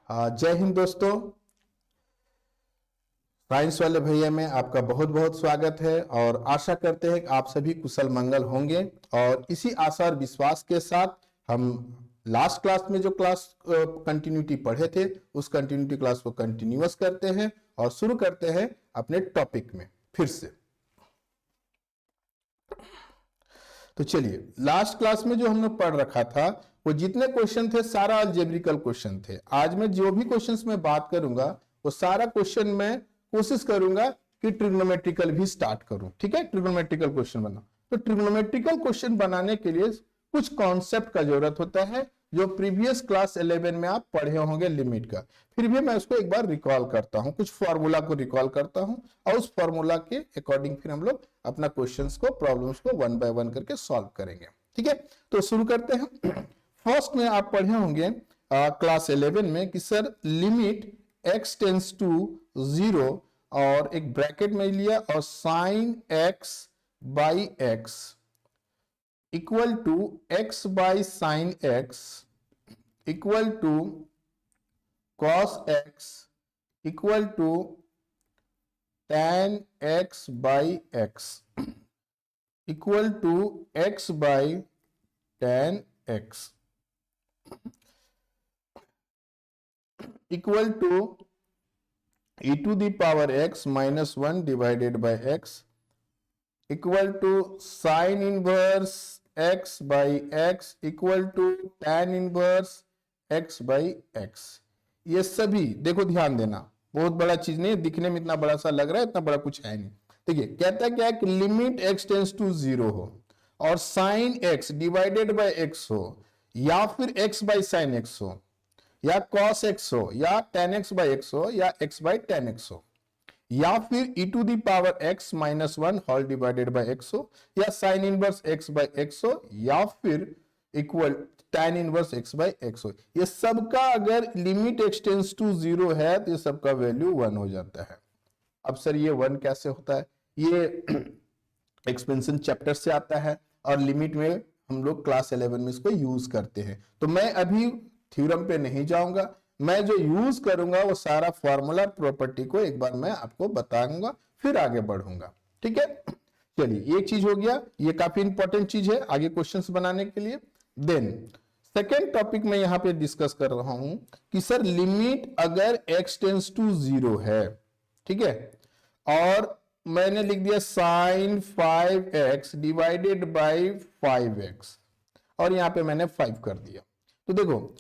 जय हिंद दोस्तों। साइंस वाले भैया में आपका बहुत बहुत स्वागत है और आशा करते हैं कि आप सभी कुशल मंगल होंगे। और इसी आशा और विश्वास के साथ हम लास्ट क्लास में जो क्लास कंटिन्यूटी पढ़े थे उस कंटिन्यूटी क्लास को कंटिन्यूअस करते हैं और शुरू करते हैं अपने टॉपिक में फिर से। तो चलिए, लास्ट क्लास में जो हमने पढ़ रखा था वो जितने क्वेश्चन थे सारा अलजेब्रिकल क्वेश्चन थे। आज मैं जो भी क्वेश्चंस में बात करूंगा वो सारा क्वेश्चन में कोशिश करूंगा कि ट्रिग्नोमेट्रिकल भी स्टार्ट करूं। ठीक है, ट्रिग्नोमेट्रिकल क्वेश्चन बना। तो ट्रिग्नोमेट्रिकल क्वेश्चन बनाने के लिए कुछ कॉन्सेप्ट का जरूरत होता है जो प्रीवियस क्लास 11 में आप पढ़े होंगे लिमिट का। फिर भी मैं उसको एक बार रिकॉल करता हूं, कुछ फॉर्मूला को रिकॉल करता हूं और उस फॉर्मूला के अकॉर्डिंग फिर हम लोग अपना क्वेश्चंस को, प्रॉब्लम्स को वन बाय वन करके सॉल्व करेंगे। ठीक है, तो शुरू करते हैं। फर्स्ट में आप पढ़े होंगे क्लास 11 में कि sir limit x tends to 0 और एक ब्रैकेट में लिया और sine x by x equal to x by sine x equal to cos x equal to tan x by x equal to x by tan x equal to e to the power x minus 1 divided by x equal to sin inverse x by x equal to tan inverse x by x। ये सभी देखो, ध्यान देना, बहुत बड़ा चीज नहीं, दिखने में इतना बड़ा सा लग रहा है, इतना बड़ा कुछ है नहीं। देखिए कहता क्या है कि लिमिट x टेंस टू 0 हो और sine x divided by x हो या फिर x बाई साइन x हो या cos x हो या tan x बाई x हो या x बाई tan x हो या फिर e to the power x minus 1 whole divided by x हो या sine inverse x by x हो या फिर equal tan inverse x by x हो। ये सबका अगर लिमिट x टेंस टू 0 है तो ये सबका वैल्यू 1 हो जाता है। अब सर ये 1 कैसे होता है? ये एक्सपेंशन चैप्टर से आता है और लिमिट में हम लोग क्लास 11 में इसको यूज करते हैं। तो मैं अभी थ्योरम पे नहीं जाऊंगा, मैं जो यूज करूंगा वो सारा फॉर्मूला प्रॉपर्टी को एक बार मैं आपको बताऊंगा, फिर आगे बढ़ूंगा। ठीक है, चलिए एक चीज हो गया, ये काफी इंपॉर्टेंट चीज है आगे क्वेश्चंस बनाने के लिए। देन सेकेंड टॉपिक में यहां पे डिस्कस कर रहा हूं कि सर लिमिट अगर x टेंस टू 0 है, ठीक है, और मैंने लिख दिया sign 5x divided by 5x और यहां पे मैंने 5 कर दिया। तो देखो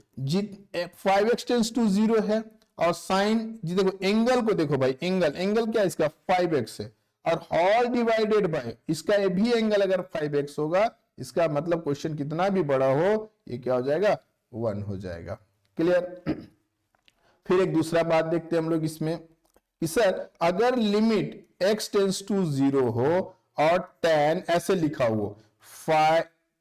5x टेंस टू 0 है और साइन जी, देखो एंगल को देखो भाई, एंगल क्या है इसका 5x है और होल डिवाइडेड बाय इसका भी एंगल अगर 5x होगा, इसका मतलब क्वेश्चन कितना भी बड़ा हो ये क्या हो जाएगा, 1 हो जाएगा। क्लियर? फिर एक दूसरा बात देखते हैं हम लोग इसमें कि सर अगर लिमिट x टेंस टू 0 हो और tan ऐसे लिखा हो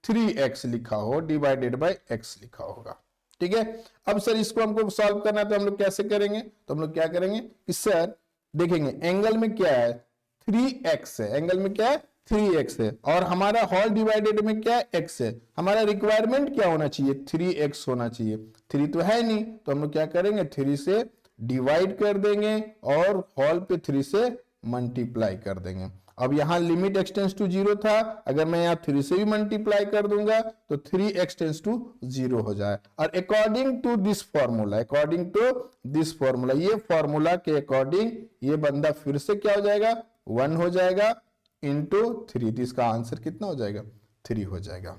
3x लिखा हो डिवाइडेड बाय x लिखा होगा। ठीक है, अब सर इसको हमको सॉल्व करना है तो हम लोग कैसे करेंगे? तो हम लोग क्या करेंगे कि सर देखेंगे एंगल में क्या है 3x है, एंगल में क्या है 3x है और हमारा होल डिवाइडेड में क्या है x है। हमारा रिक्वायरमेंट क्या होना चाहिए? 3x होना चाहिए। 3 तो है नहीं तो हम लोग क्या करेंगे 3 से डिवाइड कर देंगे और होल पे 3 से मल्टीप्लाई कर देंगे। अब यहां लिमिट x टेंस टू 0 था, अगर मैं यहां 3 से भी मल्टीप्लाई कर दूंगा तो 3x टेंस टू 0 हो जाए। और अकॉर्डिंग टू दिस फॉर्मूला, ये फॉर्मूला के अकॉर्डिंग ये बंदा फिर से क्या हो जाएगा, 1 हो जाएगा इंटू 3। तो इसका आंसर कितना हो जाएगा, 3 हो जाएगा।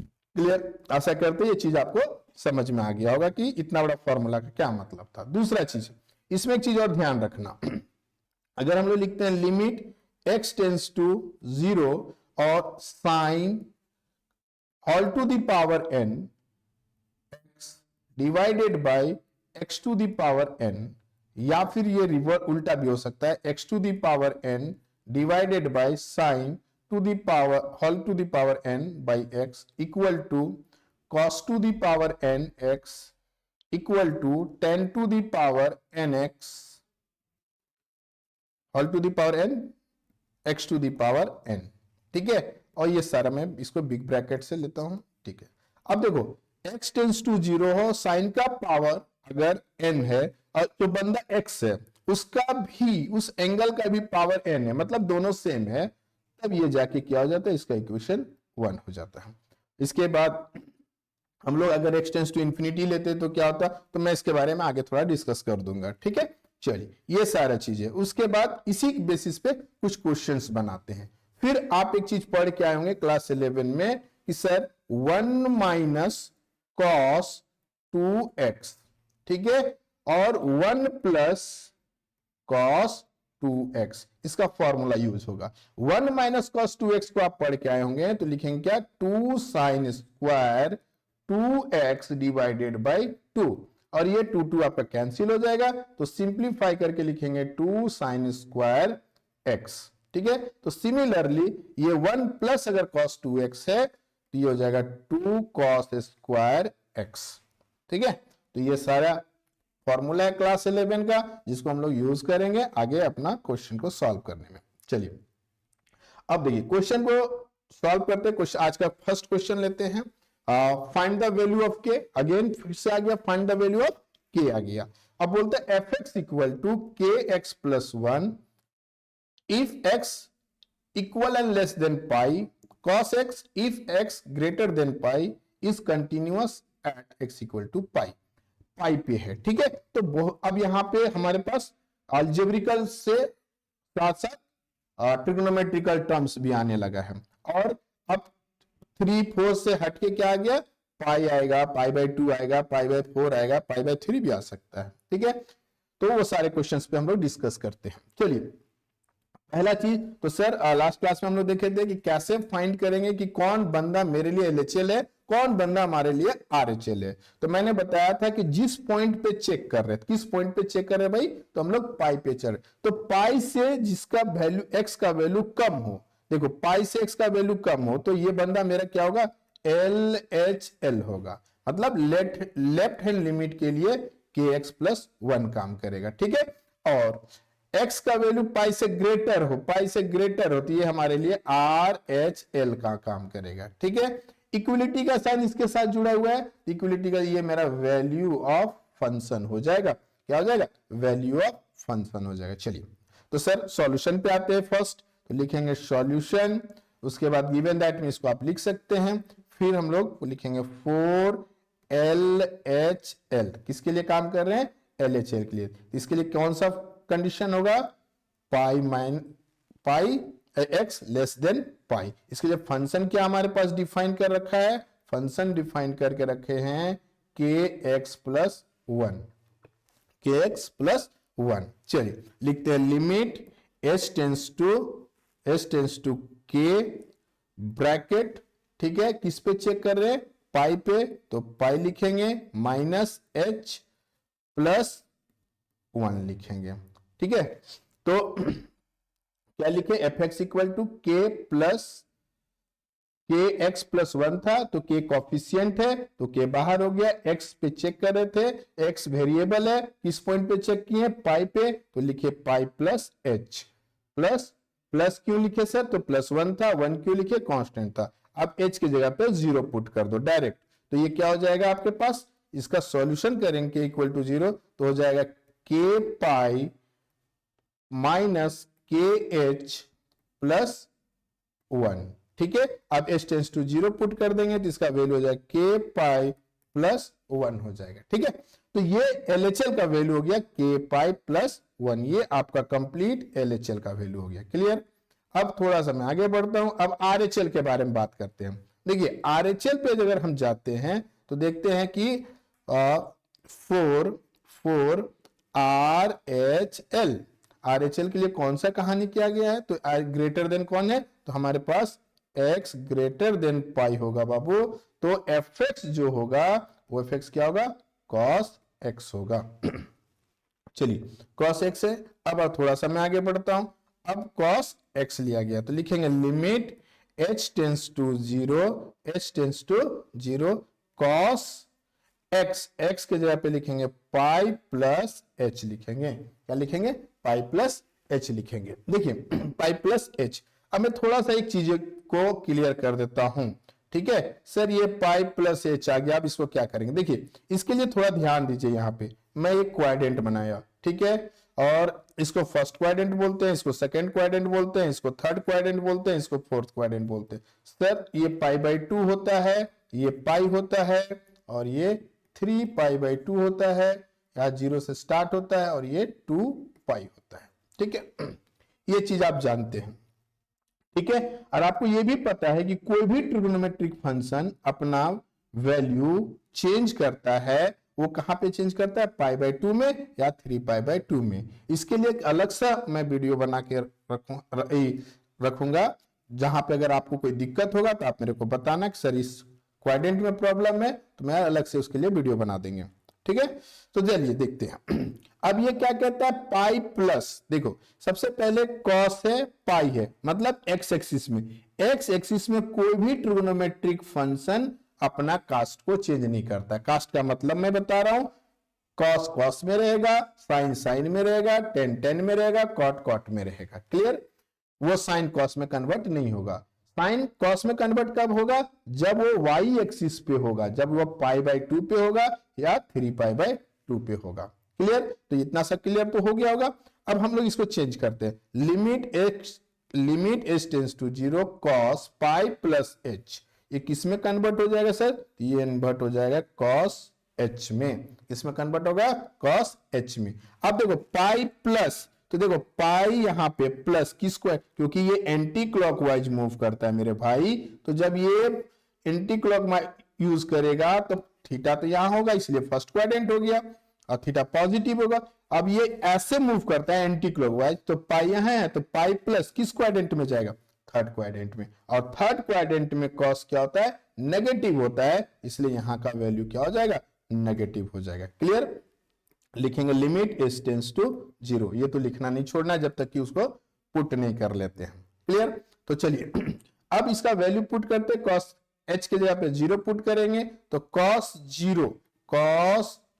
क्लियर? आशा करते हैं ये चीज आपको समझ में आ गया होगा कि इतना बड़ा फॉर्मूला का क्या मतलब था। दूसरा चीज, इसमें एक चीज और ध्यान रखना, अगर हम लोग लिखते हैं लिमिट x टेंस टू 0 और sine whole to the power n x divided by x to the power n, या फिर ये रिवर्स उल्टा भी हो सकता है x to the power n divided by sine to the power whole to the power n by x equal to cos to the power n x equal to tan to the power n x whole to the power n x to the power n। ठीक है, और ये सारा मैं इसको big bracket से लेता हूं। ठीक है, अब देखो x टेंस टू 0 हो, साइन का पावर अगर n है और जो बंदा x है उसका भी, उस एंगल का भी पावर n है, मतलब दोनों सेम है, तब ये जाके क्या हो जाता है, इसका इक्वेशन 1 हो जाता है। इसके बाद हम लोग अगर x टेंड्स टू इंफिनिटी लेते तो क्या होता, तो मैं इसके बारे में आगे थोड़ा डिस्कस कर दूंगा, ठीक है। चलिए ये सारा चीजें, उसके बाद इसी बेसिस पे कुछ क्वेश्चंस बनाते हैं। फिर आप एक चीज पढ़ के आए होंगे क्लास 11 में कि सर 1 माइनस कॉस 2x, ठीक है, और 1 प्लस कॉस 2x, इसका फॉर्मूला यूज होगा। 1 माइनस कॉस 2x को आप पढ़ के आए होंगे तो लिखेंगे क्या, 2 sine square 2x divided by 2, और ये 2 आपका कैंसिल हो जाएगा, तो सिंप्लीफाई करके लिखेंगे 2 साइन स्क्वायर x, ठीक है। तो सिमिलरली ये 1 प्लस अगर cos 2x है तो ये हो जाएगा 2 cos स्क्वायर x, ठीक है। तो ये सारा फॉर्मूला है क्लास 11 का, जिसको हम लोग यूज करेंगे आगे अपना क्वेश्चन को सॉल्व करने में। चलिए अब देखिए क्वेश्चन को सॉल्व करते हैं। आज का फर्स्ट क्वेश्चन लेते हैं, फाइंड द वैल्यू ऑफ के। अगेन फिर से आ गया फाइंड द वैल्यू ऑफ के आ गया। अब बोलते हैं एफ एक्स इक्वल टू के x plus 1 if x equal and less than pi, cos x if x greater than pi is continuous at x equal to pi, पाई पे है, ठीक है। तो अब यहां पे हमारे पास अल्जेब्रिकल से साथ साथ ट्रिग्नोमेट्रिकल टर्म्स भी आने लगा है, और अब 3-4 से हटके क्या आ गया, पाई आएगा, पाई बाई 2 आएगा, पाई बाई 4 आएगा, पाई बाई 3 भी आ सकता है, ठीक है। तो वो सारे क्वेश्चंस पे हम लोग डिस्कस करते हैं। चलिए पहला चीज तो सर लास्ट क्लास में हम लोग देखे थे कि कैसे फाइंड करेंगे कि कौन बंदा मेरे लिए एलएचएल है, कौन बंदा हमारे लिए आरएचएल है। तो मैंने बताया था कि जिस पॉइंट पे चेक कर रहे, किस पॉइंट पे चेक कर रहे भाई, तो हम लोग पाई पे चल रहे, तो पाई से जिसका वैल्यू एक्स का वैल्यू कम हो, देखो पाई से एक्स का वैल्यू कम हो तो ये बंदा मेरा क्या होगा, एल एच एल होगा, मतलब लेफ्ट हैंड लिमिट के लिए के एक्स प्लस 1 काम करेगा, ठीक है। और x का वैल्यू पाई से ग्रेटर हो, पाई से ग्रेटर हो तो ये हमारे लिए आर एच एल का काम करेगा, ठीक है। इक्विलिटी का साइन इसके साथ जुड़ा हुआ है, इक्विलिटी का ये मेरा वैल्यू ऑफ फंक्शन हो जाएगा, क्या हो जाएगा, वैल्यू ऑफ फंक्शन हो जाएगा। चलिए तो सर सॉल्यूशन पे आते हैं। फर्स्ट तो लिखेंगे सॉल्यूशन, उसके बाद गिवन दैट में इसको आप लिख सकते हैं, फिर हम लोग लिखेंगे 4 एल एच एल, किसके लिए काम कर रहे हैं, एल एच एल के लिए। इसके लिए कौन सा कंडीशन होगा, पाई एक्स लेस देन पाई। इसके लिए फंक्शन क्या हमारे पास डिफाइन कर रखा है, फंक्शन डिफाइन करके रखे हैं के एक्स प्लस 1, के एक्स प्लस 1। चलिए लिखते हैं लिमिट एच टेंस टू के ब्रैकेट, ठीक है, किस पे चेक कर रहे हैं, पाई पे, तो पाई लिखेंगे माइनस एच प्लस 1 लिखेंगे, ठीक है। तो क्या लिखे, एफ एक्स इक्वल टू के प्लस के एक्स प्लस 1 था तो के कॉफिशियंट है तो के बाहर हो गया, एक्स पे चेक कर रहे थे, एक्स वेरिएबल है, किस पॉइंट पे चेक किए, पाई पे, तो लिखे पाई प्लस एच, प्लस प्लस क्यों लिखे सर, तो प्लस 1 था, 1 क्यों लिखे, कांस्टेंट था। अब एच की जगह पे 0 पुट कर दो डायरेक्ट, तो ये क्या हो जाएगा आपके पास, इसका सॉल्यूशन करेंगे इक्वल टू 0 तो हो जाएगा के पाई माइनस के एच प्लस 1, ठीक है। अब एच टेंस टू 0 पुट कर देंगे तो इसका वैल्यू हो जाएगा के पाई प्लस 1 हो जाएगा, ठीक है। तो ये एलएचएल का वैल्यू हो गया के पाई प्लस 1, ये आपका कंप्लीट एलएचएल का वैल्यू हो गया, क्लियर। अब थोड़ा सा मैं आगे बढ़ता हूं, अब आरएचएल के बारे में बात करते हैं। देखिए आरएचएल पे अगर हम जाते हैं तो देखते हैं कि 4 आर एच एल, आरएचएल के लिए कौन सा कहानी किया गया है, तो ग्रेटर देन कौन है, तो हमारे पास x ग्रेटर देन पाई होगा बाबू, तो एफ एक्स जो होगा वो एफ एक्स क्या होगा, cos x होगा। चलिए cos x है। अब थोड़ा सा मैं आगे बढ़ता हूं, अब cos x लिया गया तो लिखेंगे limit h tends to 0 cos x, x के जगह पे लिखेंगे पाई प्लस h लिखेंगे, क्या लिखेंगे, पाई प्लस h लिखेंगे। देखिए पाई प्लस h, अब मैं थोड़ा सा एक चीज को क्लियर कर देता हूं, ठीक है सर, ये पाई प्लस एच आ गया। अब इसको क्या करेंगे, देखिए इसके लिए थोड़ा ध्यान दीजिए। यहाँ पे मैं एक क्वाड्रेंट बनाया, ठीक है, और इसको फर्स्ट क्वाड्रेंट बोलते हैं, इसको सेकंड क्वाड्रेंट बोलते हैं, इसको थर्ड क्वाड्रेंट बोलते हैं, इसको फोर्थ क्वाड्रेंट बोलते हैं। सर ये पाई बाई 2 होता है, ये पाई होता है, और ये 3 पाई बाई 2 होता है, यहाँ 0 से स्टार्ट होता है, और ये 2 पाई होता है। ठीक है, ये चीज आप जानते हैं। ठीक है, और आपको ये भी पता है कि कोई भी ट्रिग्नोमेट्रिक फंक्शन अपना वैल्यू चेंज करता है, वो कहां पे चेंज करता है, पाई बाई 2 में या 3 पाई बाई 2 में। इसके लिए एक अलग सा मैं वीडियो बना के रखूंगा, जहां पे अगर आपको कोई दिक्कत होगा तो आप मेरे को बताना कि सर इस क्वाड्रेंट में प्रॉब्लम है, तो मैं अलग से उसके लिए वीडियो बना देंगे। ठीक है, तो चलिए देखते हैं। अब ये क्या कहता है, पाई प्लस, देखो सबसे पहले कॉस है, पाई है, मतलब एक्स एक्सिस में। एक्स एक्सिस में कोई भी ट्रिग्नोमेट्रिक फंक्शन अपना कास्ट को चेंज नहीं करता। कास्ट का मतलब मैं बता रहा हूं, कॉस कॉस में रहेगा, साइन साइन में रहेगा, टेन टेन में रहेगा, कॉट कॉट में रहेगा। क्लियर, वो साइन कॉस में कन्वर्ट नहीं होगा। साइन कॉस में कन्वर्ट कब होगा, जब वो वाई एक्सिस पे होगा, जब वो पाई बाई 2 पे होगा या 3 पाई बाई 2 पे होगा। क्लियर, तो इतना सा क्लियर तो हो गया होगा। अब हम लोग इसको चेंज करते हैं, limit h tends to 0 cos pi plus h, ये किस में कन्वर्ट हो जाएगा सर, ये कन्वर्ट हो जाएगा कॉस एच में। किसमें कन्वर्ट होगा, कॉस एच में। अब देखो पाई प्लस, तो देखो पाई यहां पे प्लस किसको है, क्योंकि ये एंटी क्लॉकवाइज मूव करता है मेरे भाई, तो जब ये एंटी क्लॉक यूज करेगा तो थीटा तो यहां होगा, इसलिए फर्स्ट क्वाड्रेंट हो गया, और थीटा पॉजिटिव होगा। अब ये ऐसे मूव करता है एंटी क्लॉकवाइज, तो पाई यहां है, तो पाई प्लस किस क्वाड्रेंट में जाएगा, थर्ड क्वाड्रेंट में। और थर्ड क्वाड्रेंट में कॉस क्या होता है, नेगेटिव होता है, इसलिए यहां का वैल्यू क्या हो जाएगा, नेगेटिव हो जाएगा। क्लियर, लिखेंगे लिमिट एच टेंस टू 0, ये तो लिखना नहीं छोड़ना जब तक कि उसको पुट नहीं कर लेते हैं। क्लियर, तो चलिए अब इसका वैल्यू पुट करते, कॉस एच के जगह पे 0 पुट करेंगे, तो कॉस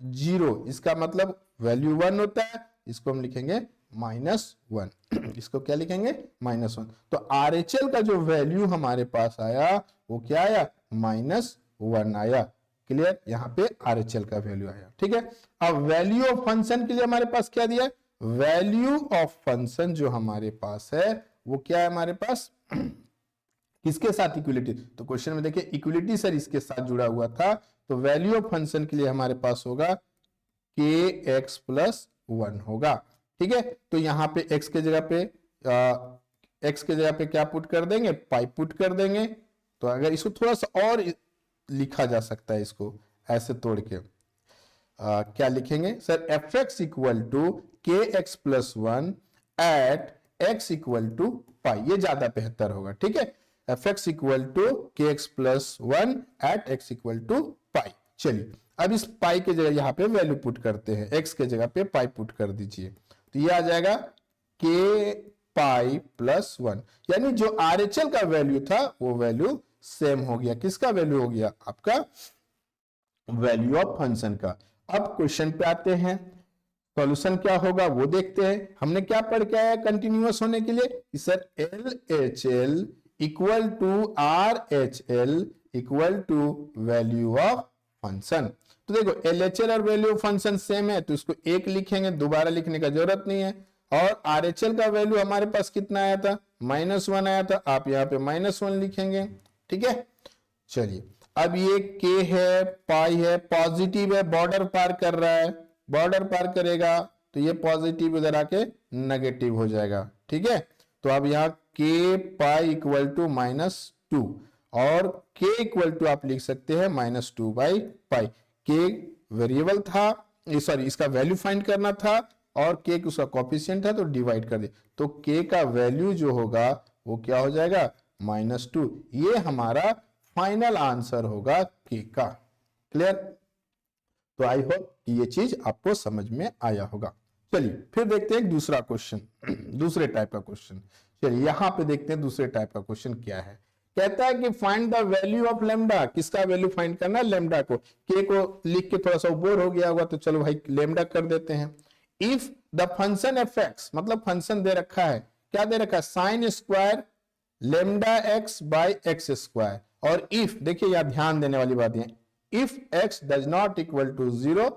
0 इसका मतलब वैल्यू 1 होता है, इसको हम लिखेंगे -1। इसको क्या लिखेंगे, -1। तो RHL का जो वैल्यू हमारे पास आया वो क्या आया, -1 आया। क्लियर, यहाँ पे RHL का वैल्यू आया। ठीक है, अब वैल्यू ऑफ फंक्शन के लिए हमारे पास क्या दिया है, वैल्यू ऑफ फंक्शन जो हमारे पास है वो क्या है हमारे पास, किसके साथ इक्वलिटी, तो क्वेश्चन में देखिए इक्वलिटी सर इसके साथ जुड़ा हुआ था, तो वैल्यू ऑफ फंक्शन के लिए हमारे पास होगा kx + 1 होगा। ठीक है, तो यहाँ पे x के जगह पे क्या पुट कर देंगे, पाई पुट कर देंगे। तो अगर इसको थोड़ा सा और लिखा जा सकता है, इसको ऐसे तोड़ के क्या लिखेंगे sir, fx = kx + 1 at x = पाई, ये ज्यादा बेहतर होगा। ठीक है, fx = kx + 1 at x = पाई। चलिए अब इस पाई के जगह यहाँ पे वैल्यू पुट करते हैं, x के जगह पे पाई पुट कर दीजिए, तो ये आ जाएगा k पाई + 1, यानी जो RHL का वैल्यू था वो वैल्यू सेम हो गया। किसका वैल्यू हो गया, आपका वैल्यू ऑफ फंक्शन का। अब क्वेश्चन पे आते हैं, सॉल्यूशन क्या होगा वो देखते हैं। हमने क्या पढ़ के आया कंटिन्यूअस होने के लिए कि sir LHL = RHL = value of function. तो देखो LHL और वैल्यू ऑफ फंक्शन सेम है, तो इसको एक लिखेंगे, दोबारा लिखने का जरूरत नहीं है। और RHL का वैल्यू हमारे पास कितना आया था, -1 आया था, आप यहाँ पे -1 लिखेंगे। ठीक है, चलिए अब ये k है, पाई है, पॉजिटिव है, बॉर्डर पार कर रहा है, बॉर्डर पार करेगा तो ये पॉजिटिव उधर आके नेगेटिव हो जाएगा। ठीक है, तो अब यहाँ k पाई = -2 और k = आप लिख सकते हैं -2/पाई। k वेरिएबल था, सॉरी इसका वैल्यू फाइंड करना था, और k उसका कोफिशिएंट था, तो डिवाइड कर दे, तो k का वैल्यू जो होगा वो क्या हो जाएगा, -2। ये हमारा फाइनल आंसर होगा k का। क्लियर, तो आई होप कि ये चीज आपको समझ में आया होगा। चलिए फिर देखते हैं दूसरा क्वेश्चन, दूसरे टाइप का क्वेश्चन। चलिए यहाँ पे देखते हैं दूसरे टाइप का क्वेश्चन क्या है। कहता है कि find the value of lambda, किसका वैल्यू फाइंड करना है, लेमडा को। के को लिख के थोड़ा सा बोर हो गया होगा, तो चलो भाई लेमडा कर देते हैं। इफ द फंक्शन fx, मतलब फंक्शन दे रखा है, क्या दे रखा है, sin² λx/x²। और इफ, देखिए यहां ध्यान देने वाली बात है, if x does not equal to 0,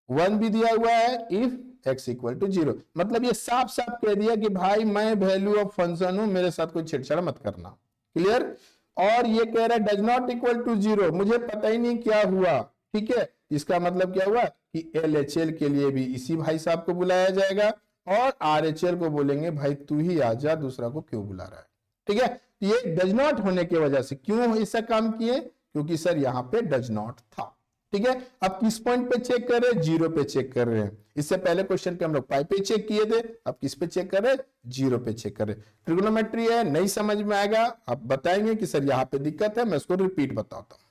1 भी दिया हुआ है, इफ x इक्वल टू 0, मतलब ये साफ साफ कह दिया कि भाई मैं वैल्यू ऑफ फंक्शन हूं, मेरे साथ कोई छेड़छाड़ मत करना। क्लियर। और ये कह रहा है डज नॉट इक्वल टू 0, मुझे पता ही नहीं क्या हुआ। ठीक है, इसका मतलब क्या हुआ कि LHL के लिए भी इसी भाई साहब को बुलाया जाएगा और RHL को बोलेंगे भाई तू ही आ जा, दूसरा को क्यों बुला रहा है। ठीक है, ये डज नॉट होने की वजह से क्यों ऐसा काम किए, क्योंकि सर यहां पे डज नॉट था। ठीक है, अब किस पॉइंट पे चेक कर रहे हैं, 0 पे चेक कर रहे हैं। इससे पहले क्वेश्चन पे हम लोग पाई पे चेक किए थे, अब किस पे चेक कर रहे हैं, 0 पे चेक कर रहे हैं। ट्रिग्नोमेट्री है, नहीं समझ में आएगा, आप बताएंगे कि सर यहाँ पे दिक्कत है, मैं इसको रिपीट बताता हूं।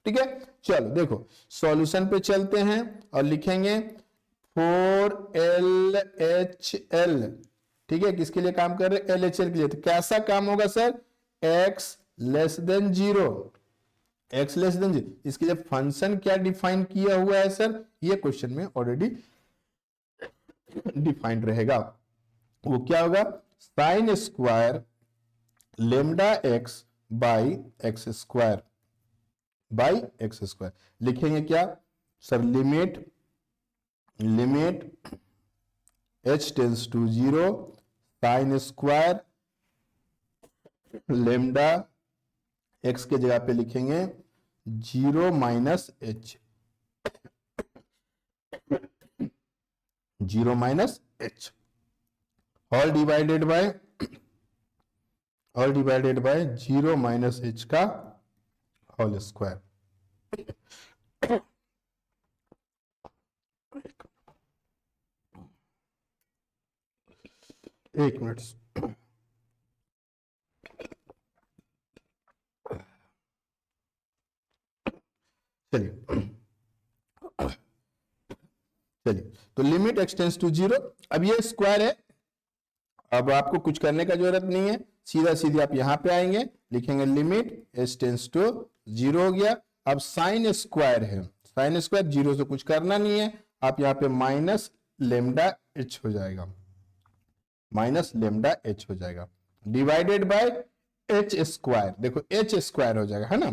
ठीक है, चलो देखो सॉल्यूशन पे चलते हैं और लिखेंगे 4LHL। ठीक है, किसके लिए काम कर रहे हैं, LHL के लिए। तो कैसा काम होगा sir, x less than 0, x less than 0, इसके लिए फंक्शन क्या डिफाइन किया हुआ है सर, ये क्वेश्चन में ऑलरेडी डिफाइंड रहेगा। वो क्या होगा, sine square lambda x by x square, by x square. लिखेंगे क्या sir, limit h tends to 0 sine square lambda x के जगह पे लिखेंगे 0 minus h, 0 minus h, all divided by 0 minus h का होल स्क्वायर। एक मिनट, चलिए तो लिमिट x टेंस टू 0, अब ये स्क्वायर है, अब आपको कुछ करने का जरूरत नहीं है, सीधा सीधे आप यहां पे आएंगे, लिखेंगे लिमिट h टेंस टू 0 हो गया। अब साइन स्क्वायर है, साइन स्क्वायर 0 से कुछ करना नहीं है, आप यहाँ पे माइनस लेमडा h हो जाएगा, माइनस लेमडा h हो जाएगा, डिवाइडेड बाय h स्क्वायर, देखो h स्क्वायर हो जाएगा, है ना,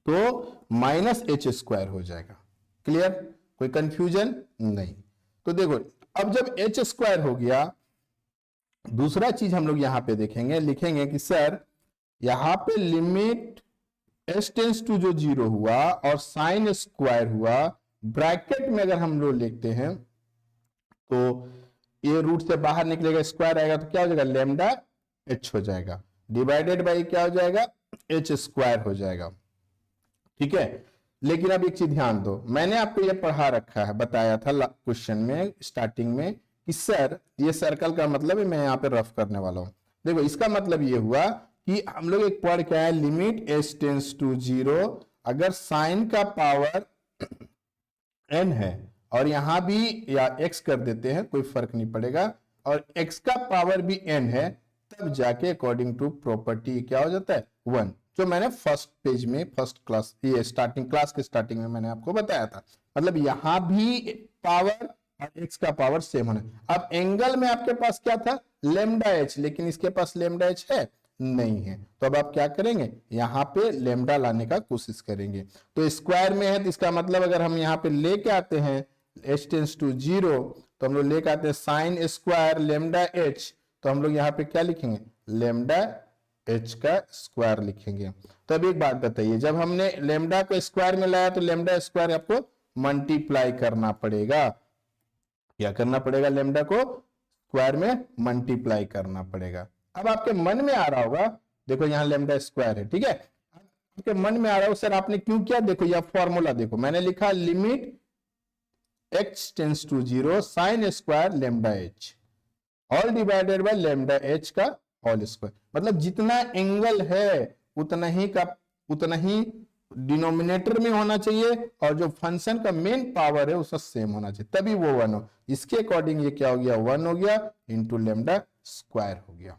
तो माइनस h स्क्वायर हो जाएगा। क्लियर, कोई कंफ्यूजन नहीं। तो देखो अब जब h स्क्वायर हो गया, दूसरा चीज हम लोग यहां पे देखेंगे, लिखेंगे कि सर यहां पे लिमिट h टेंस टू जो 0 हुआ और साइन स्क्वायर हुआ, ब्रैकेट में अगर हम लोग लिखते हैं तो ये रूट से बाहर निकलेगा, स्क्वायर आएगा तो क्या हो जाएगा, लेमडा h हो जाएगा, डिवाइडेड बाई क्या हो जाएगा, h स्क्वायर हो जाएगा। ठीक है, लेकिन अब एक चीज ध्यान दो, मैंने आपको ये पढ़ा रखा है, बताया था क्वेश्चन में स्टार्टिंग में कि सर ये सर्कल का मतलब है, मैं यहाँ पे रफ करने वाला हूं। देखो इसका मतलब ये हुआ कि हम लोग एक पढ़ के आए, लिमिट h टेंस टू 0, अगर साइन का पावर n है और यहां भी या x कर देते हैं, कोई फर्क नहीं पड़ेगा, और x का पावर भी n है, तब जाके अकॉर्डिंग टू प्रॉपर्टी क्या हो जाता है, 1, जो मैंने फर्स्ट पेज में, फर्स्ट क्लास, ये स्टार्टिंग क्लास के स्टार्टिंग में मैंने आपको बताया था। मतलब यहां भी पावर और x का पावर सेम होना। अब एंगल में आपके पास क्या था, लेमडा h, लेकिन इसके पास लेमडा h है नहीं है, तो अब आप क्या करेंगे, यहां पे लेमडा लाने का कोशिश करेंगे। तो स्क्वायर में है तो इसका मतलब अगर हम यहाँ पे लेके आते हैं h टेंस टू 0, तो हम लोग लेके आते हैं साइन स्क्वायर लेमडा h, तो हम लोग यहाँ पे क्या लिखेंगे, लेमडा h का स्क्वायर लिखेंगे। तो अब एक बात बताइए, जब हमने लेमडा को स्क्वायर में लाया तो लेमडा स्क्वायर आपको मल्टीप्लाई करना पड़ेगा, क्या करना पड़ेगा, लेमडा को स्क्वायर में मल्टीप्लाई करना पड़ेगा। अब आपके मन में आ रहा होगा, देखो यहाँ लेमडा स्क्वायर है, ठीक है, आपके मन में आ रहा हो सर आपने क्यों किया, देखो यह फॉर्मूला देखो, मैंने लिखा limit x tends to 0 sine square lambda h, all divided by lambda h का होल स्क्वायर। मतलब जितना एंगल है उतना ही डिनोमिनेटर में होना चाहिए, और जो फंक्शन का मेन पावर है उसका सेम होना चाहिए, तभी वो 1 हो। इसके अकॉर्डिंग ये क्या हो गया, 1 हो गया इंटू लेमडा स्क्वायर हो गया।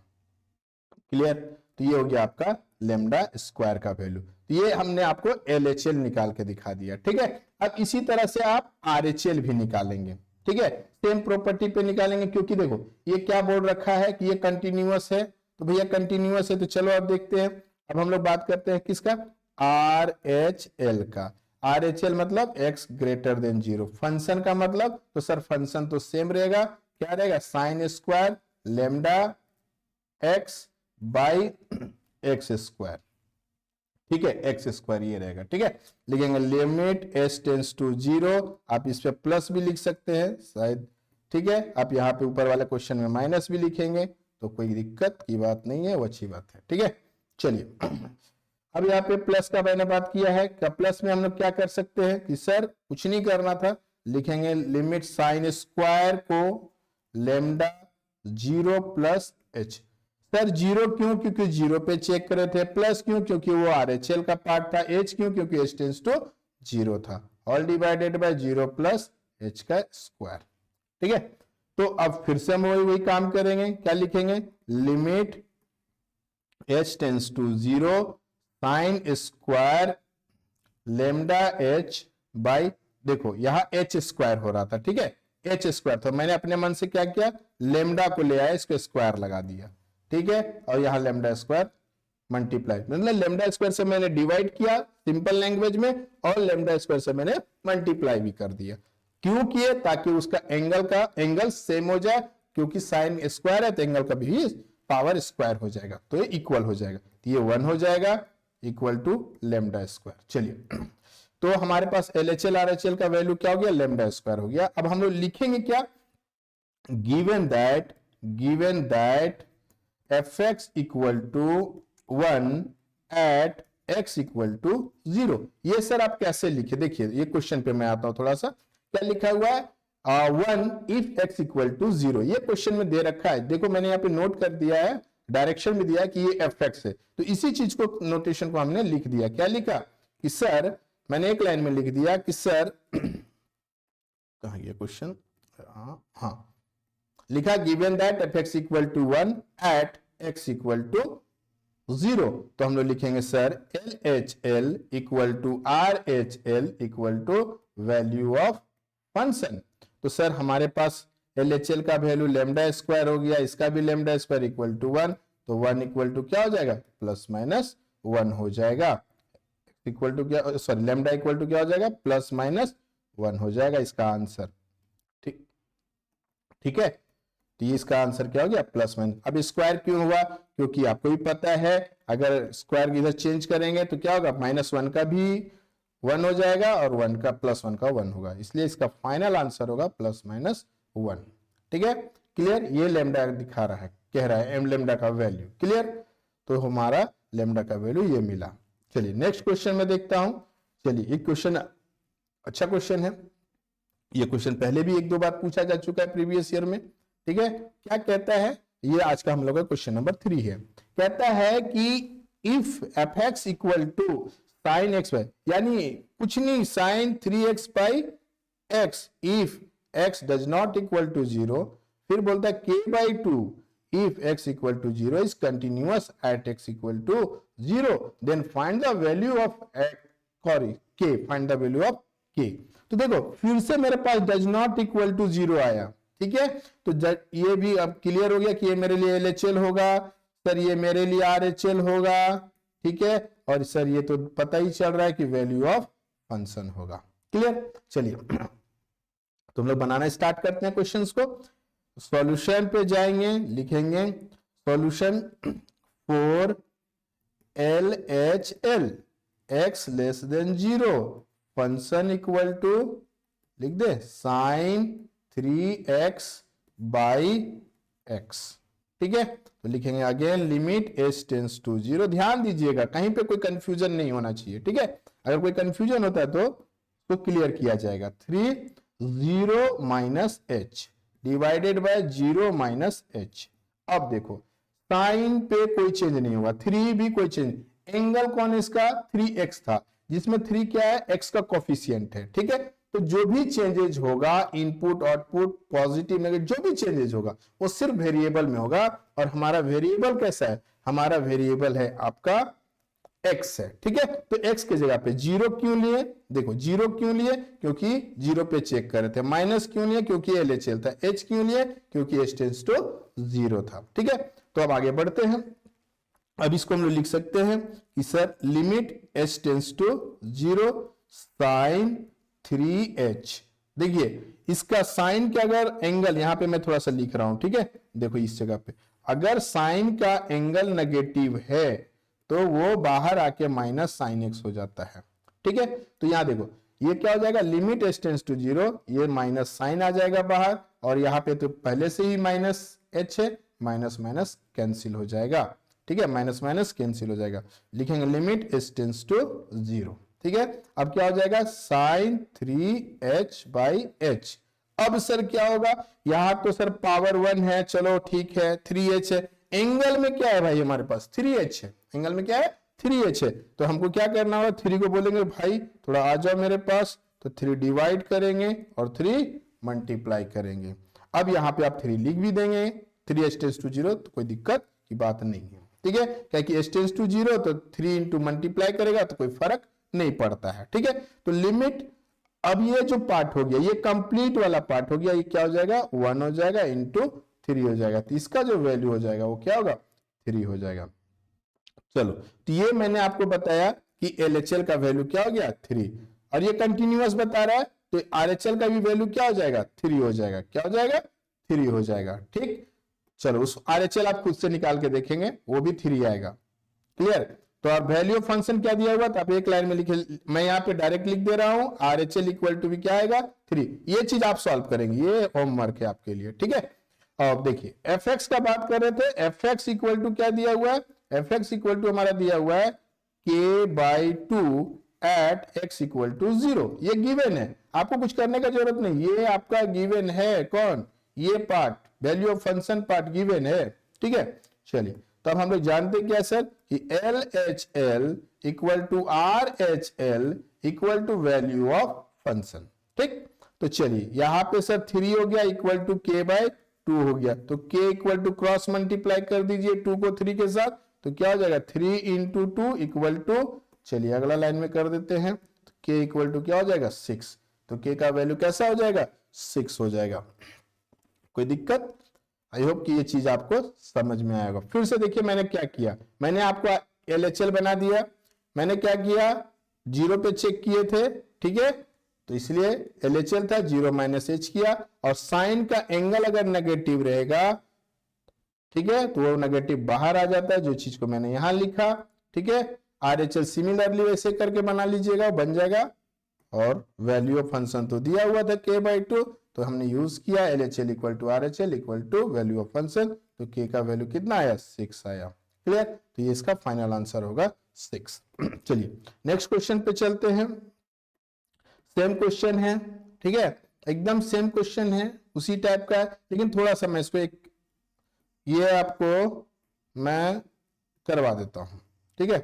क्लियर, तो ये हो गया आपका लेमडा स्क्वायर का वैल्यू। तो ये हमने आपको LHL निकाल के दिखा दिया। ठीक है, अब इसी तरह से आप RHL भी निकालेंगे। ठीक है, सेम प्रॉपर्टी पे निकालेंगे, क्योंकि देखो ये क्या बोल रखा है कि ये कंटिन्यूअस है, तो भैया कंटिन्यूअस है तो चलो अब देखते हैं। अब हम लोग बात करते हैं किसका, आर एच एल का। आर एच एल मतलब एक्स ग्रेटर देन 0। फंक्शन का मतलब, तो सर फंक्शन तो सेम रहेगा, क्या रहेगा, sign square lambda x by x square, ठीक है, एक्स स्क्वायर ये रहेगा, ठीक है। लिखेंगे लिमिट एस टेंस टू 0, आप इस पे प्लस भी लिख सकते हैं शायद, ठीक है। आप यहाँ पे ऊपर वाले क्वेश्चन में माइनस भी लिखेंगे तो कोई दिक्कत की बात नहीं है, वो अच्छी बात है, ठीक है। चलिए अब यहाँ पे प्लस का मैंने बात किया है, क्या प्लस में हम लोग क्या कर सकते हैं कि सर कुछ नहीं करना था, लिखेंगे लिमिट साइन स्क्वायर को लेमडा 0 प्लस एच। सर 0 क्यों, क्योंकि 0 पे चेक करे थे, प्लस क्यों, क्योंकि वो आरएचएल का पार्ट था, एच क्यों, क्योंकि एच टेंस टू 0 था, all divided by 0 plus H का स्क्वायर, ठीक है। तो अब फिर से हम वही काम करेंगे, क्या लिखेंगे, limit h tends to 0 sine square lambda h by, देखो यहां एच स्क्वायर हो रहा था, ठीक है, एच स्क्वायर, तो मैंने अपने मन से क्या किया, लेमडा को ले आया, इसको स्क्वायर लगा दिया, ठीक है, और यहां लेमडा स्क्वायर मल्टीप्लाई, मतलब लेमडा स्क्वायर से मैंने डिवाइड किया सिंपल लैंग्वेज में, और लेमडा स्क्वायर से मैंने मल्टीप्लाई भी कर दिया। क्यों किए, ताकि उसका एंगल सेम हो जाए, क्योंकि साइन स्क्वायर है तो एंगल का भी पावर स्क्वायर हो जाएगा, तो ये इक्वल हो जाएगा, तो ये 1 हो जाएगा इक्वल टू लेमडा स्क्वायर। चलिए तो हमारे पास LHL RHL का वैल्यू क्या हो गया, लेमडा स्क्वायर हो गया। अब हम लोग लिखेंगे क्या, given that fx equal to 1 at x equal to 0। ये सर आप कैसे लिखे, देखिए ये क्वेश्चन पे मैं आता हूं थोड़ा सा, क्या लिखा हुआ है, 1 इफ x इक्वल टू 0, ये क्वेश्चन में दे रखा है, देखो मैंने यहाँ पे नोट कर दिया है, डायरेक्शन में दिया है कि ये fx है, तो इसी चीज को नोटेशन को हमने लिख दिया, क्या लिखा कि सर, मैंने एक लाइन में लिख दिया कि सर कहां गया क्वेश्चन, हाँ लिखा given that fx equal to 1 at x equal to 0, तो हम लोग लिखेंगे sir LHL equal to RHL equal to value of function. तो सर हमारे पास LHL का वैल्यू लेमडा स्क्वायर हो गया, इसका भी लेमडा स्क्वायर इक्वल टू 1, तो 1 इक्वल टू क्या हो जाएगा, प्लस माइनस 1 हो जाएगा, इक्वल टू क्या, सॉरी लेमडा इक्वल टू क्या हो जाएगा, प्लस माइनस 1 हो जाएगा इसका आंसर, ठीक, ठीक है। तो ये इसका आंसर क्या हो गया, प्लस माइनस। अब स्क्वायर क्यों हुआ, क्योंकि आपको भी पता है अगर स्क्वायर इधर चेंज करेंगे तो क्या होगा, -1 का भी 1 हो जाएगा और 1 का +1 का 1 होगा, इसलिए इसका फाइनल आंसर होगा प्लस माइनस 1, ठीक है, क्लियर। ये लेमडा दिखा रहा है, कह रहा है एम लेमडा का वैल्यू, क्लियर। तो हमारा लेमडा का वैल्यू ये मिला। चलिए नेक्स्ट क्वेश्चन में देखता हूं। चलिए एक क्वेश्चन अच्छा क्वेश्चन है, ये क्वेश्चन पहले भी 1-2 बार पूछा जा चुका है प्रीवियस ईयर में, ठीक है। क्या कहता है, ये आज का हम लोग का क्वेश्चन नंबर 3 है। कहता है कि if fx equal to sine x y, यानी कुछ नहीं, sine 3x by x, if x does not equal to 0, फिर बोलता है k/2 if x equal to 0 is continuous at x equal to 0, then find the value of k, find the value of k। तो देखो फिर से मेरे पास does not equal to 0 आया, ठीक है, तो ये भी अब क्लियर हो गया कि ये मेरे लिए LHL होगा, सर ये मेरे लिए RHL होगा, ठीक है, और सर ये तो पता ही चल रहा है कि वैल्यू ऑफ फंक्शन होगा, क्लियर। चलिए तुम लोग बनाना स्टार्ट करते हैं क्वेश्चंस को। सॉल्यूशन पे जाएंगे, लिखेंगे solution for LHL x less than 0, function equal to, लिख दे साइन 3x बाई x, ठीक है। तो लिखेंगे again limit h tends to 0, ध्यान दीजिएगा कहीं पे कोई कंफ्यूजन नहीं होना चाहिए, ठीक है, अगर कोई कंफ्यूजन होता है तो क्लियर किया जाएगा। 3 0 minus h divided by 0 minus h। अब देखो साइन पे कोई चेंज नहीं हुआ, 3 भी कोई चेंज, एंगल कौन है इसका, 3x था, जिसमें 3 क्या है, x का कोफिशिएंट है, ठीक है। तो जो भी चेंजेज होगा, इनपुट आउटपुट पॉजिटिव नेगेटिव जो भी चेंजेज होगा वो सिर्फ वेरिएबल में होगा, और हमारा वेरिएबल कैसा है, हमारा वेरिएबल है आपका x है, ठीक है। तो x की जगह पे 0 क्यों लिए, देखो 0 क्यों लिए, क्योंकि 0 पे चेक कर रहे थे, माइनस क्यों लिए, क्योंकि LHL था, h क्यों लिए, क्योंकि h टेंड्स टू 0 था, ठीक है। तो अब आगे बढ़ते हैं, अब इसको हम लोग लिख सकते हैं कि sir limit h tends to 0 sine 3h। देखिए इसका साइन का अगर एंगल, यहां पे मैं थोड़ा सा लिख रहा हूं, ठीक है, देखो इस जगह पे अगर साइन का एंगल नेगेटिव है तो वो बाहर आके माइनस साइन एक्स हो जाता है, ठीक है। तो यहां देखो ये क्या हो जाएगा, लिमिट h टेंस टू 0, ये माइनस साइन आ जाएगा बाहर, और यहाँ पे तो पहले से ही माइनस h है, माइनस माइनस कैंसिल हो जाएगा, ठीक है, माइनस माइनस कैंसिल हो जाएगा। लिखेंगे लिमिट h टेंस टू 0, ठीक है। अब क्या हो जाएगा, साइन 3h बाई h। अब सर क्या होगा, यहां तो सर पावर 1 है, चलो ठीक है, 3h है, एंगल में क्या है भाई हमारे पास 3h है, एंगल में क्या है 3h है, तो हमको क्या करना होगा, 3 को बोलेंगे भाई थोड़ा आ जाओ मेरे पास, तो 3 डिवाइड करेंगे और 3 मल्टीप्लाई करेंगे। अब यहाँ पे आप 3 लिख भी देंगे, 3h टेंस टू 0, तो कोई दिक्कत की बात नहीं है, ठीक है, क्या कि h टेंस टू 0 तो 3 इंटू मल्टीप्लाई करेगा तो कोई फर्क नहीं पड़ता है, ठीक है। तो लिमिट, अब ये जो पार्ट हो गया ये कंप्लीट वाला पार्ट हो गया, ये क्या हो जाएगा 1 हो जाएगा इंटू 3 हो जाएगा, तो इसका जो वैल्यू हो जाएगा वो क्या होगा 3 हो जाएगा। चलो तो ये मैंने आपको बताया कि LHL का वैल्यू क्या हो गया 3, और ये कंटिन्यूअस बता रहा है तो RHL का भी वैल्यू क्या हो जाएगा 3 हो जाएगा, क्या हो जाएगा 3 हो जाएगा, ठीक। चलो उस RHL आप खुद से निकाल के देखेंगे वो भी 3 आएगा, क्लियर। तो आप वैल्यू ऑफ फंक्शन क्या दिया हुआ तो आप एक लाइन में लिखे, मैं यहाँ पे डायरेक्ट लिख दे रहा हूं, RHL इक्वल टू भी क्या आएगा 3। ये चीज आप सॉल्व करेंगे, ये होमवर्क है आपके लिए, ठीक है। अब देखिए fx का बात कर रहे थे, fx इक्वल टू क्या दिया हुआ है, fx इक्वल टू हमारा दिया हुआ है k/2 eight x equal to 0, ये गिवन है, आपको कुछ करने का जरूरत नहीं, ये आपका गिवन है, कौन, ये part value of function part given है, ठीक है। चलिए तब हम लोग जानते क्या सर कि LHL equal to RHL equal to value of function, ठीक। तो चलिए यहाँ पे सर 3 हो गया इक्वल टू k/2 हो गया, तो k equal to cross multiply कर दीजिए 2 को 3 के साथ, तो क्या हो जाएगा 3 इंटू 2 इक्वल टू, चलिए अगला लाइन में कर देते हैं, तो k इक्वल टू क्या हो जाएगा 6, तो k का वैल्यू कैसा हो जाएगा 6 हो जाएगा। कोई दिक्कत, आई होप कि ये चीज आपको समझ में आएगा। फिर से देखिए मैंने क्या किया, मैंने आपको LHL बना दिया, मैंने क्या किया 0 पे चेक किए थे, ठीक है, तो इसलिए LHL था 0 माइनस h किया, और साइन का एंगल अगर नेगेटिव रहेगा, ठीक है, तो वो नेगेटिव बाहर आ जाता है, जो चीज को मैंने यहां लिखा, ठीक है। RHL सिमिलरली वैसे करके बना लीजिएगा, बन जाएगा, और वैल्यू ऑफ फंक्शन तो दिया हुआ था k/2, तो हमने यूज किया LHL equal to RHL equal to value of function, तो k का वैल्यू कितना आया 6 आया, क्लियर। तो ये इसका फाइनल आंसर होगा 6। चलिए नेक्स्ट क्वेश्चन पे चलते हैं, सेम क्वेश्चन है, ठीक है, एकदम सेम क्वेश्चन है, उसी टाइप का है, लेकिन थोड़ा सा मैं इसको ये आपको मैं करवा देता हूं, ठीक है।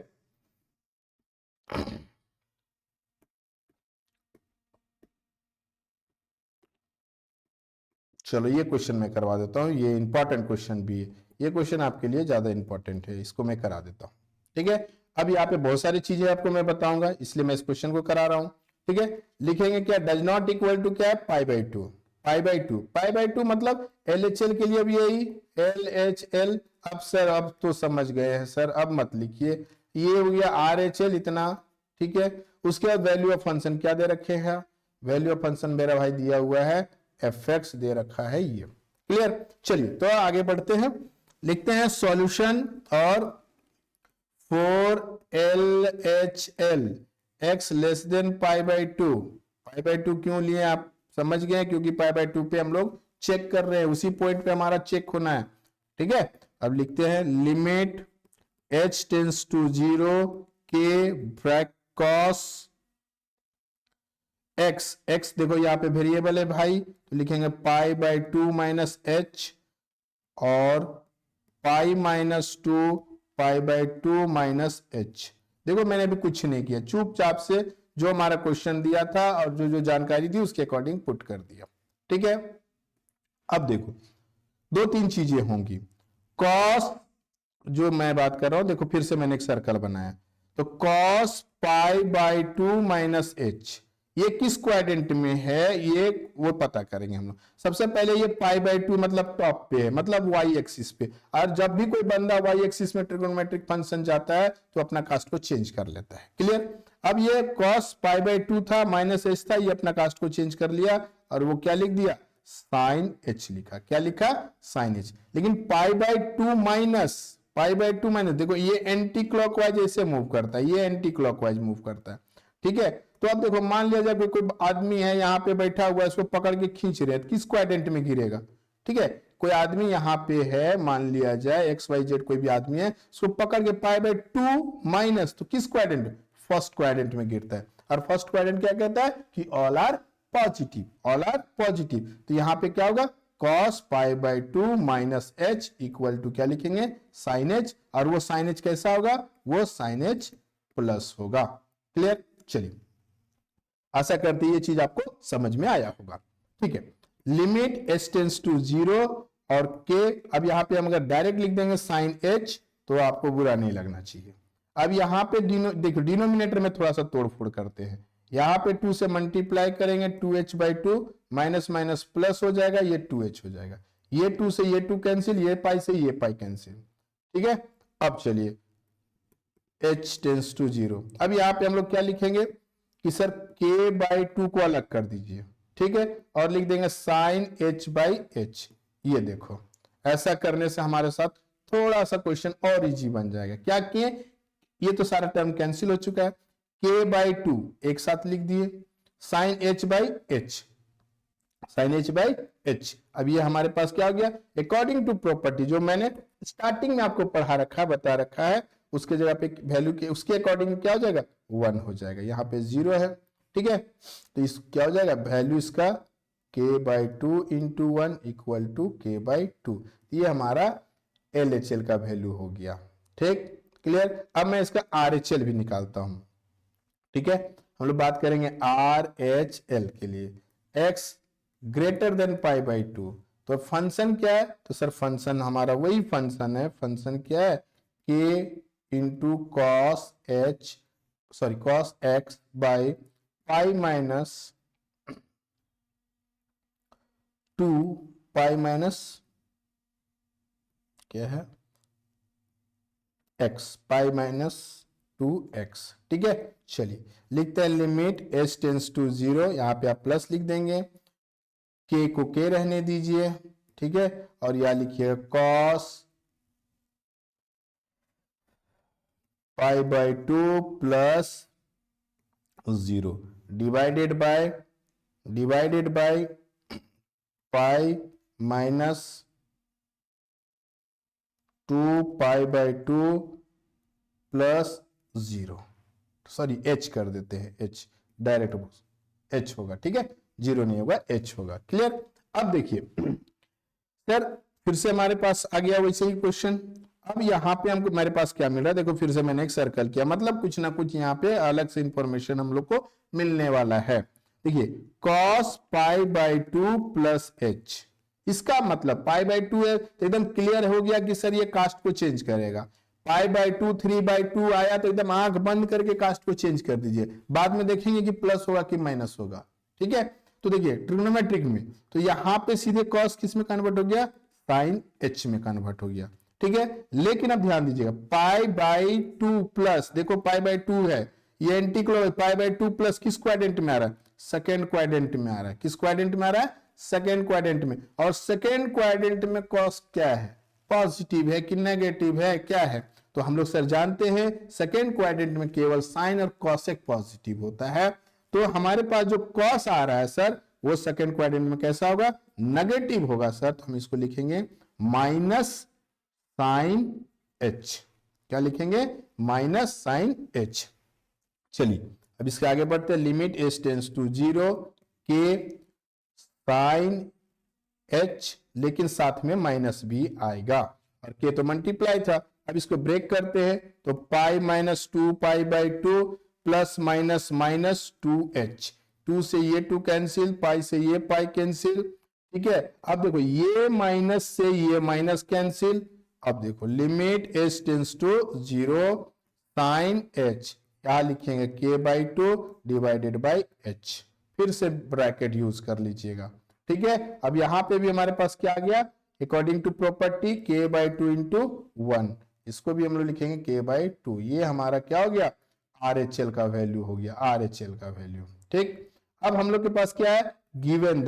चलो ये क्वेश्चन मैं करवा देता हूं, ये इंपॉर्टेंट क्वेश्चन भी है, ये क्वेश्चन आपके लिए ज्यादा इंपॉर्टेंट है, इसको मैं करा देता हूं, ठीक है। अब यहाँ पे बहुत सारी चीजें आपको मैं बताऊंगा, इसलिए मैं इस क्वेश्चन को करा रहा हूं, ठीक है। लिखेंगे क्या, डज नॉट इक्वल टू क्या है π/2, π/2 मतलब LHL के लिए भी यही LHL। अब सर अब तो समझ गए हैं सर, अब मत लिखिए, ये हो गया RHL इतना, ठीक है। उसके बाद वैल्यू ऑफ फंक्शन क्या दे रखे हैं, वैल्यू ऑफ फंक्शन मेरा भाई दिया हुआ है fx दे रखा है, ये क्लियर। चलिए तो आगे बढ़ते हैं, लिखते हैं सॉल्यूशन, और for LHL x less than π/2, π/2 क्यों लिए आप समझ गए, क्योंकि π/2 पे हम लोग चेक कर रहे हैं, उसी पॉइंट पे हमारा चेक होना है, ठीक है। अब लिखते हैं limit h tends to 0 k ब्रैक cos x देखो यहाँ पे वेरिएबल है भाई, तो लिखेंगे π/2 माइनस h, और π-2 π/2 माइनस h। देखो मैंने भी कुछ नहीं किया, चुपचाप से जो हमारा क्वेश्चन दिया था और जो जो जानकारी थी उसके अकॉर्डिंग पुट कर दिया, ठीक है। अब देखो 2-3 चीजें होंगी, cos जो मैं बात कर रहा हूं, देखो फिर से मैंने एक सर्कल बनाया, तो cos π/2 माइनस h, ये किस क्वाड्रेंट में है ये वो पता करेंगे हम लोग। सबसे पहले ये π/2 मतलब टॉप पे है, मतलब y एक्सिस पे, और जब भी कोई बंदा y एक्सिस में ट्रिगोनोमेट्रिक फंक्शन जाता है तो अपना कास्ट को चेंज कर लेता है। क्लियर। अब ये cos π/2 था, -h था, ये अपना कास्ट को चेंज कर लिया और वो क्या लिख दिया, sin h लिखा। क्या लिखा, sin h। लेकिन π/2 माइनस देखो ये एंटी क्लॉकवाइज ऐसे मूव करता है, ये एंटी क्लॉकवाइज मूव करता है। ठीक है, तो अब देखो मान लिया जाए कोई आदमी है यहाँ पे बैठा हुआ है, इसको पकड़ के खींच रहे हैं, किस क्वाड्रेंट में गिरेगा। ठीक है, कोई आदमी यहाँ पे है, मान लिया जाए XYZ कोई भी आदमी है, इसको पकड़ के π/2 माइनस, तो किस क्वाड्रेंट, फर्स्ट क्वाड्रेंट में गिरता है। और फर्स्ट क्वाड्रेंट क्या कहता है कि all are positive, all are positive. तो यहाँ पे क्या होगा, cos π/2 minus h equal to क्या लिखेंगे, sin h, और वो sin h कैसा होगा, वो sin h प्लस होगा। क्लियर। चलिए, आशा करते ये चीज आपको समझ में आया होगा। ठीक है, लिमिट h टेंस टू 0 और k, अब यहां पे हम अगर डायरेक्ट लिख देंगे sin h तो आपको बुरा नहीं लगना चाहिए। अब यहाँ पे देखो डिनोमिनेटर में थोड़ा सा तोड़फोड़ करते हैं, यहाँ पे 2 से मल्टीप्लाई करेंगे, 2h/2 माइनस माइनस प्लस हो जाएगा, ये 2h हो जाएगा, ये 2 से ये 2 कैंसिल, ये पाई से ये पाई कैंसिल। ठीक है, अब चलिए h टेंस टू 0, अब यहाँ पे हम लोग क्या लिखेंगे कि सर k/2 को अलग कर दीजिए। ठीक है, और लिख देंगे sin h/h। ये देखो ऐसा करने से हमारे साथ थोड़ा सा क्वेश्चन और इजी बन जाएगा। क्या किए, ये तो सारा टर्म कैंसिल हो चुका है, k/2 एक साथ लिख दिए, sin h/h, sin h/h। अब ये हमारे पास क्या हो गया, अकॉर्डिंग टू प्रॉपर्टी जो मैंने स्टार्टिंग में आपको पढ़ा रखा है, बता रखा है, उसके जगह पे वैल्यू के उसके अकॉर्डिंग क्या हो जाएगा, 1 हो जाएगा। यहाँ पे 0 है। ठीक है, तो इस क्या हो जाएगा, वैल्यू इसका k/2 into 1 equal to k/2। ये हमारा LHL का वैल्यू हो गया। ठीक, क्लियर। अब मैं इसका RHL भी निकालता हूं। ठीक है, हम लोग बात करेंगे RHL के लिए, x ग्रेटर देन π/2। तो फंक्शन क्या है, तो सर फंक्शन हमारा वही फंक्शन है, फंक्शन क्या है, k into cos x by pi minus 2 pi minus क्या है x, पाई माइनस 2x। ठीक है, चलिए लिखते हैं लिमिट h टेंस टू 0, यहाँ पे आप प्लस लिख देंगे, k को k रहने दीजिए। ठीक है, और यह लिखिए cos π/2 plus 0 divided by pi minus 2 π/2 plus 0, sorry h कर देते हैं, h डायरेक्ट h होगा। ठीक है, 0 नहीं होगा, h होगा। क्लियर। अब देखिए सर फिर से हमारे पास आ गया वैसे ही क्वेश्चन। अब यहाँ पे हमको मेरे पास क्या मिल रहा है, देखो फिर से मैंने एक सर्कल किया, मतलब कुछ ना कुछ यहाँ पे अलग से इंफॉर्मेशन हम लोग को मिलने वाला है। देखिए cos π/2 प्लस h, इसका मतलब π/2 है तो एकदम क्लियर हो गया कि सर ये कास्ट को चेंज करेगा। π/2 3/2 आया तो एकदम आंख बंद करके कास्ट को चेंज कर दीजिए, बाद में देखेंगे कि प्लस होगा कि माइनस होगा। ठीक है, तो देखिए ट्रिग्नोमेट्रिक में तो यहाँ पे सीधे cos किस में कन्वर्ट हो गया, sin h में कन्वर्ट हो गया। ठीक है, लेकिन अब ध्यान दीजिएगा π/2 प्लस, देखो π/2 है, ये एंटी क्लॉक, π/2 प्लस किस क्वाड्रेंट में आ रहा है, सेकेंड क्वाड्रेंट में आ रहा है। किस क्वाड्रेंट में आ रहा है, सेकेंड क्वाड्रेंट में। और सेकेंड क्वाड्रेंट में cos क्या है, पॉजिटिव है कि नेगेटिव है, क्या है, तो हम लोग सर जानते हैं सेकेंड क्वाड्रेंट में केवल साइन और कॉसेक पॉजिटिव होता है। तो हमारे पास जो cos आ रहा है सर वो सेकेंड क्वाड्रेंट में कैसा होगा, नेगेटिव होगा सर। तो हम इसको लिखेंगे माइनस साइन h। क्या लिखेंगे, माइनस साइन h। चलिए अब इसके आगे बढ़ते हैं, लिमिट h टेंस टू 0 के साइन h, लेकिन साथ में माइनस भी आएगा, और k तो मल्टीप्लाई था। अब इसको ब्रेक करते हैं तो pi minus 2 π/2 plus minus minus 2h, 2 से ये 2 कैंसिल, पाई से ये पाई कैंसिल। ठीक है, अब देखो ये माइनस से ये माइनस कैंसिल। अब देखो limit h tends to 0 sine h क्या लिखेंगे, k/2 डिवाइडेड बाई h, फिर से ब्रैकेट यूज कर लीजिएगा। ठीक है, अब यहां पे भी हमारे पास क्या आ गया, according to property k/2 into 1, इसको भी हम लोग लिखेंगे k/2। ये हमारा क्या हो गया, RHL का वैल्यू हो गया, RHL का वैल्यू। ठीक, अब हम लोग के पास क्या है, गिवन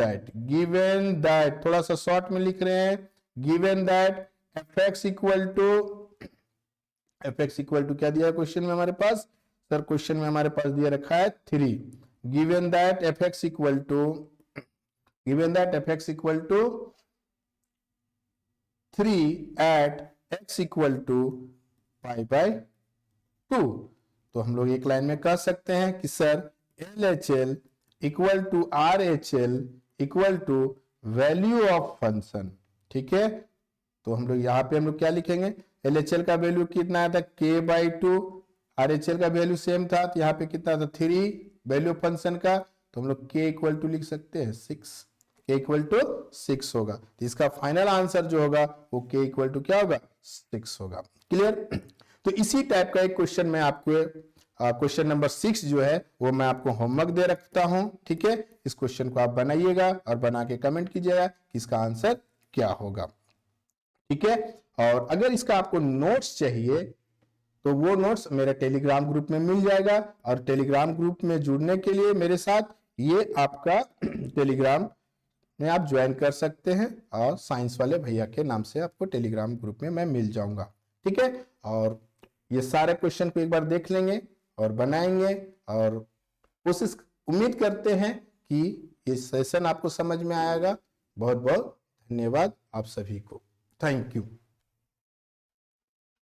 दैट थोड़ा सा शॉर्ट में लिख रहे हैं, given that fx equal to क्या दिया क्वेश्चन में हमारे पास, सर क्वेश्चन में हमारे पास दिया रखा है 3, given that fx equal to 3 at x equal to π/2। तो हम लोग एक लाइन में कह सकते हैं कि sir LHL equal to RHL equal to value of function. ठीक है, तो हम लोग यहाँ पे हम लोग क्या लिखेंगे, LHL का वैल्यू कितना आया था, k/2, RHL का वैल्यू सेम था, तो यहाँ पे कितना था 3 वैल्यू फंक्शन का, तो हम लोग k इक्वल टू लिख सकते हैं 6, k इक्वल टू 6 होगा। तो इसका फाइनल आंसर जो होगा वो k इक्वल टू क्या होगा, 6 होगा। क्लियर। तो इसी टाइप का एक क्वेश्चन मैं आपको क्वेश्चन नंबर 6 जो है वो मैं आपको होमवर्क दे रखता हूं। ठीक है, इस क्वेश्चन को आप बनाइएगा और बना के कमेंट कीजिएगा कि इसका आंसर क्या होगा। ठीक है, और अगर इसका आपको नोट्स चाहिए तो वो नोट्स मेरे टेलीग्राम ग्रुप में मिल जाएगा, और टेलीग्राम ग्रुप में जुड़ने के लिए मेरे साथ ये आपका टेलीग्राम में आप ज्वाइन कर सकते हैं, और साइंस वाले भैया के नाम से आपको टेलीग्राम ग्रुप में मैं मिल जाऊंगा। ठीक है, और ये सारे क्वेश्चन को एक बार देख लेंगे और बनाएंगे, और कोशिश उम्मीद करते हैं कि ये सेशन आपको समझ में आएगा। बहुत बहुत धन्यवाद आप सभी को, थैंक यू।